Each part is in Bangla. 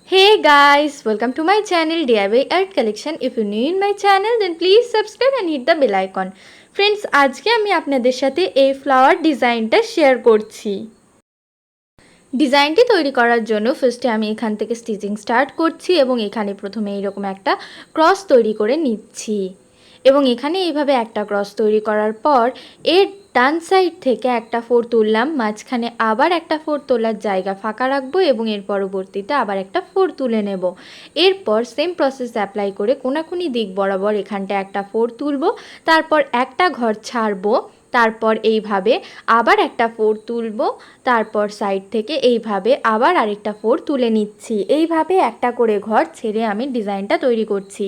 Hey guys, welcome to my channel DIY Art Collection. If you're new in my channel then please subscribe and hit the bell icon. Friends, আজকে আমি আপনাদের সাথে এই ফ্লাওয়ার ডিজাইনটা শেয়ার করছি। ডিজাইনটি তৈরি করার জন্য ফার্স্টে আমি এখান থেকে স্টিচিং স্টার্ট করছি এবং এখানে প্রথমে এইরকম একটা ক্রস তৈরি করে নিচ্ছি এবং এখানে এইভাবে একটা ক্রস তৈরি করার পর এর ডান সাইড থেকে একটা ফোর তুললাম, মাঝখানে আবার একটা ফোর তোলার জায়গা ফাঁকা রাখবো এবং এর পরবর্তীতে আবার একটা ফোর তুলে নেব। এরপর সেম প্রসেস অ্যাপ্লাই করে কোনাকুনি দিক বরাবর এখানটা একটা ফোর তুলব, তারপর একটা ঘর ছাড়বো, তারপর এইভাবে আবার একটা ফোর তুলব, তারপর সাইড থেকে এইভাবে আবার আরেকটা ফোর তুলে নিচ্ছি। এইভাবে একটা করে ঘর ছেড়ে আমি ডিজাইনটা তৈরি করছি।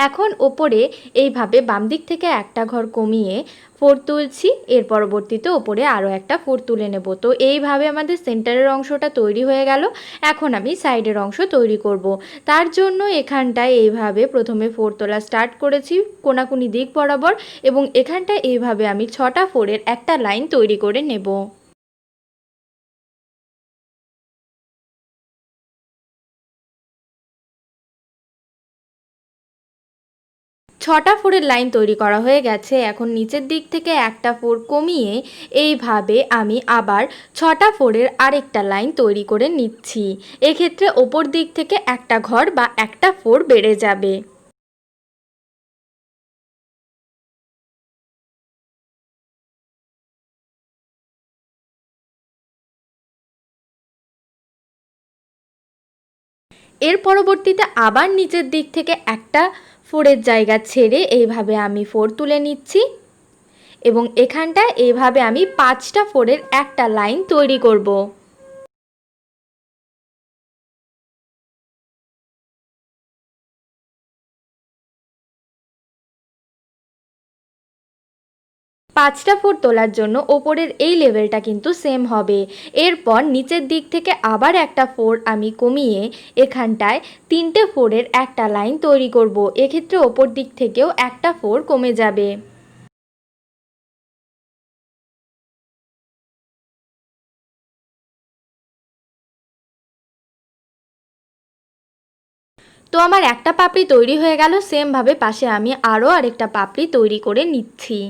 এখন ওপরে এইভাবে বাম দিক থেকে একটা ঘর কমিয়ে ফোর তুলছি, এর পরবর্তীতে ওপরে আরও একটা ফোর তুলে নেব। তো এইভাবে আমাদের সেন্টারের অংশটা তৈরি হয়ে গেল। এখন আমি সাইডের অংশ তৈরি করব। তার জন্য এখানটায় এইভাবে প্রথমে ফোর তোলা স্টার্ট করেছি কোনাকুনি দিক বরাবর এবং এখানটায় এইভাবে আমি 6টা ফোরের একটা লাইন তৈরি করে নেব। 6টা ফোরের লাইন তৈরি করা হয়ে গেছে। এখন নিচের দিক থেকে একটা ফোর কমিয়ে এইভাবে আমি আবার 6টা ফোরের আরেকটা লাইন তৈরি করে নিচ্ছি। এক্ষেত্রে ওপর দিক থেকে একটা ঘর বা একটা ফোর বেড়ে যাবে। এর পরবর্তীতে আবার নিচের দিক থেকে একটা ফোরের জায়গা ছেড়ে এইভাবে আমি ফোর তুলে নিচ্ছি এবং এখানটায় এইভাবে আমি 5টা ফোরের একটা লাইন তৈরি করব। 5টা ফোর তোলার জন্য ওপরের এই লেভেলটা কিন্তু সেম হবে। এরপর নিচের দিক থেকে আবার একটা ফোর আমি কমিয়ে এখানটায় 3টে ফোরের একটা লাইন তৈরি করব। এক্ষেত্রে ওপর দিক থেকেও একটা ফোর কমে যাবে। তো আমার একটা পাপড়ি তৈরি হয়ে গেল। সেমভাবে পাশে আমি আরও আরেকটা পাপড়ি তৈরি করে নিচ্ছি।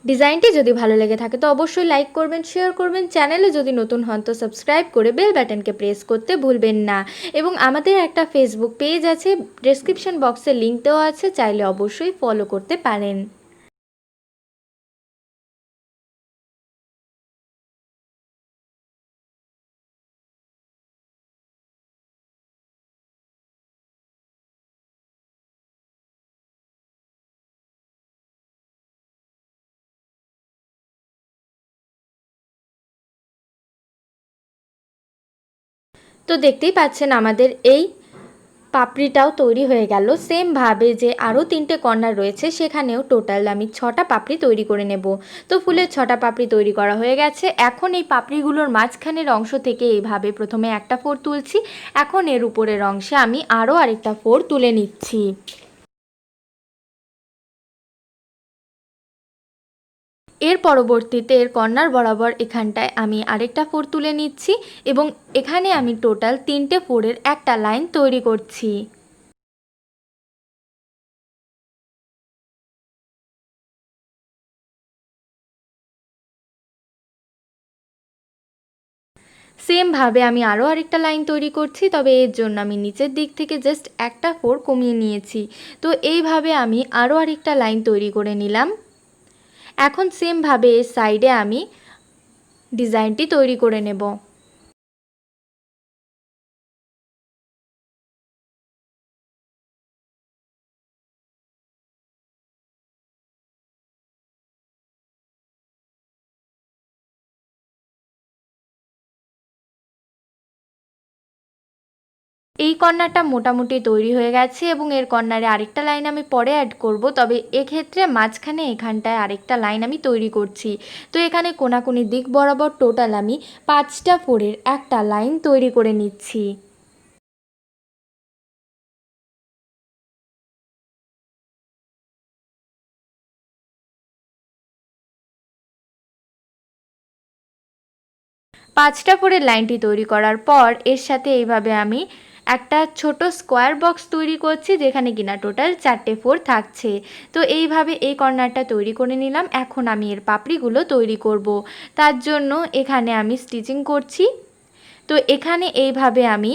ডিজাইনটি যদি ভালো লেগে থাকে তো অবশ্যই লাইক করবেন, শেয়ার করবেন। চ্যানেলে যদি নতুন হন তো সাবস্ক্রাইব করে বেল বাটনকে প্রেস করতে ভুলবেন না। এবং আমাদের একটা ফেসবুক পেজ আছে, ডেসক্রিপশন বক্সে লিঙ্ক দেওয়া আছে, চাইলে অবশ্যই ফলো করতে পারেন। তো দেখতেই পাচ্ছেন আমাদের এই পাপড়িটাও তৈরি হয়ে গেল। সেমভাবে যে আরও 3টে কর্নার রয়েছে সেখানেও টোটাল আমি 6টা পাপড়ি তৈরি করে নেব। তো ফুলের 6টা পাপড়ি তৈরি করা হয়ে গেছে। এখন এই পাপড়িগুলোর মাঝখানের অংশ থেকে এইভাবে প্রথমে একটা ফোর তুলছি। এখন এর উপরের অংশে আমি আরও আরেকটা ফোর তুলে নিচ্ছি। এর পরবর্তীতে এর কর্নার বরাবর এখানটায় আমি আরেকটা ফোর তুলে নিচ্ছি এবং এখানে আমি টোটাল 3টে ফোরের একটা লাইন তৈরি করছি। সেমভাবে আমি আরও আরেকটা লাইন তৈরি করছি, তবে এর জন্য আমি নিচের দিক থেকে জাস্ট একটা ফোর কমিয়ে নিয়েছি। তো এইভাবে আমি আরও আরেকটা লাইন তৈরি করে নিলাম। এখন সেমভাবে এর সাইডে আমি ডিজাইনটি তৈরি করে নেব। এই কর্নারটা মোটামুটি তৈরি হয়ে গেছে এবং এর কর্নারে আরেকটা লাইন আমি পরে অ্যাড করব, তবে এক্ষেত্রে মাঝখানে এখানটায় আরেকটা লাইন আমি তৈরি করছি। তো এখানে কোনাকুনি দিক বরাবর টোটাল আমি 5টা 4-এর একটা লাইন তৈরি করে নিচ্ছি। পাঁচটা 4-এর লাইনটি তৈরি করার পর এর সাথে এইভাবে আমি একটা ছোট স্কোয়ার বক্স তৈরি করছি, যেখানে কিনা টোটাল 4টে 4 থাকছে। তো এইভাবে এই কর্নারটা তৈরি করে নিলাম। এখন আমি এর পাপড়িগুলো তৈরি করব। তার জন্য এখানে আমি স্টিচিং করছি। তো এখানে এইভাবে আমি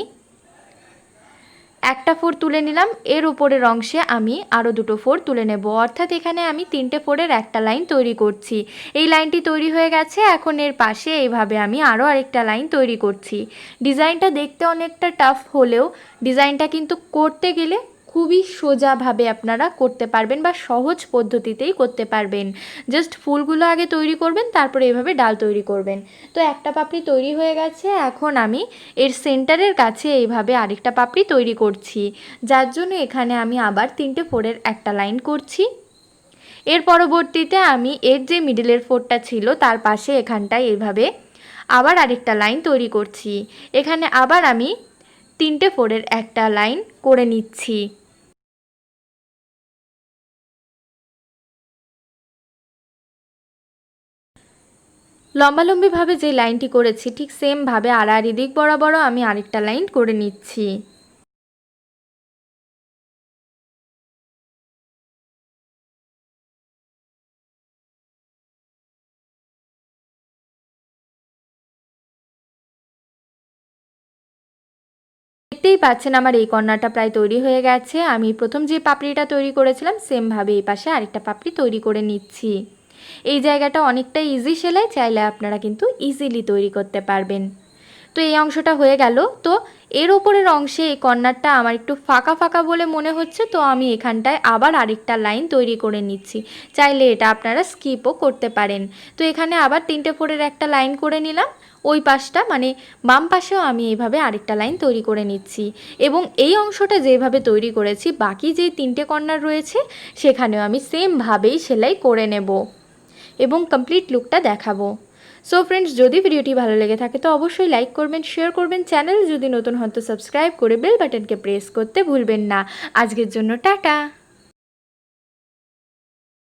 একটা 4 তুলে নিলাম, এর উপরের অংশে আমি আরও দুটো 4 তুলে নেব, অর্থাৎ এখানে আমি 3টে 4-এর একটা লাইন তৈরি করছি। এই লাইনটি তৈরি হয়ে গেছে। এখন এর পাশে এইভাবে আমি আরও আরেকটা লাইন তৈরি করছি। ডিজাইনটা দেখতে অনেকটা টাফ হলেও ডিজাইনটা কিন্তু করতে গেলে খুবই সোজাভাবে আপনারা করতে পারবেন বা সহজ পদ্ধতিতেই করতে পারবেন। জাস্ট ফুলগুলো আগে তৈরি করবেন, তারপরে এইভাবে ডাল তৈরি করবেন। তো একটা পাপড়ি তৈরি হয়ে গেছে। এখন আমি এর সেন্টারের কাছে এইভাবে আরেকটা পাপড়ি তৈরি করছি, যার জন্য এখানে আমি আবার 3টে 4-এর একটা লাইন করছি। এর পরবর্তীতে আমি এর যে মিডলের 4টা ছিল তার পাশে এখানটায় এইভাবে আবার আরেকটা লাইন তৈরি করছি। এখানে আবার আমি 3টে 4-এর একটা লাইন করে নিচ্ছি। লম্বালম্বিভাবে যে লাইনটি করেছি ঠিক সেমভাবে আড়াআড়ি দিক বরাবরও আমি আরেকটা লাইন করে নিচ্ছি। দেখতেই পাচ্ছেন আমার এই কর্নারটা প্রায় তৈরি হয়ে গেছে। আমি প্রথম যে পাপড়িটা তৈরি করেছিলাম সেমভাবে এই পাশে আরেকটা পাপড়ি তৈরি করে নিচ্ছি। এই জায়গাটা অনেকটা ইজি সেলাই, চাইলে আপনারা কিন্তু ইজিলি তৈরি করতে পারবেন। তো এই অংশটা হয়ে গেল। তো এর ওপরের অংশে এই কর্নারটা আমার একটু ফাঁকা ফাঁকা বলে মনে হচ্ছে, তো আমি এখানটায় আবার আরেকটা লাইন তৈরি করে নিচ্ছি। চাইলে এটা আপনারা স্কিপও করতে পারেন। তো এখানে আবার 3টে 4-এর একটা লাইন করে নিলাম। ওই পাশটা মানে বাম পাশেও আমি এইভাবে আরেকটা লাইন তৈরি করে নিচ্ছি এবং এই অংশটা যেভাবে তৈরি করেছি বাকি যে 3টে কর্নার রয়েছে সেখানেও আমি সেমভাবেই সেলাই করে নেব এবং কমপ্লিট লুকটা দেখাবো। সো ফ্রেন্ডস, যদি ভিডিওটি ভালো লেগে থাকে তো অবশ্যই লাইক করবেন, শেয়ার করবেন, চ্যানেল যদি নতুন হন তো সাবস্ক্রাইব করে বেল বাটনকে প্রেস করতে ভুলবেন না। আজকের জন্য টাটা।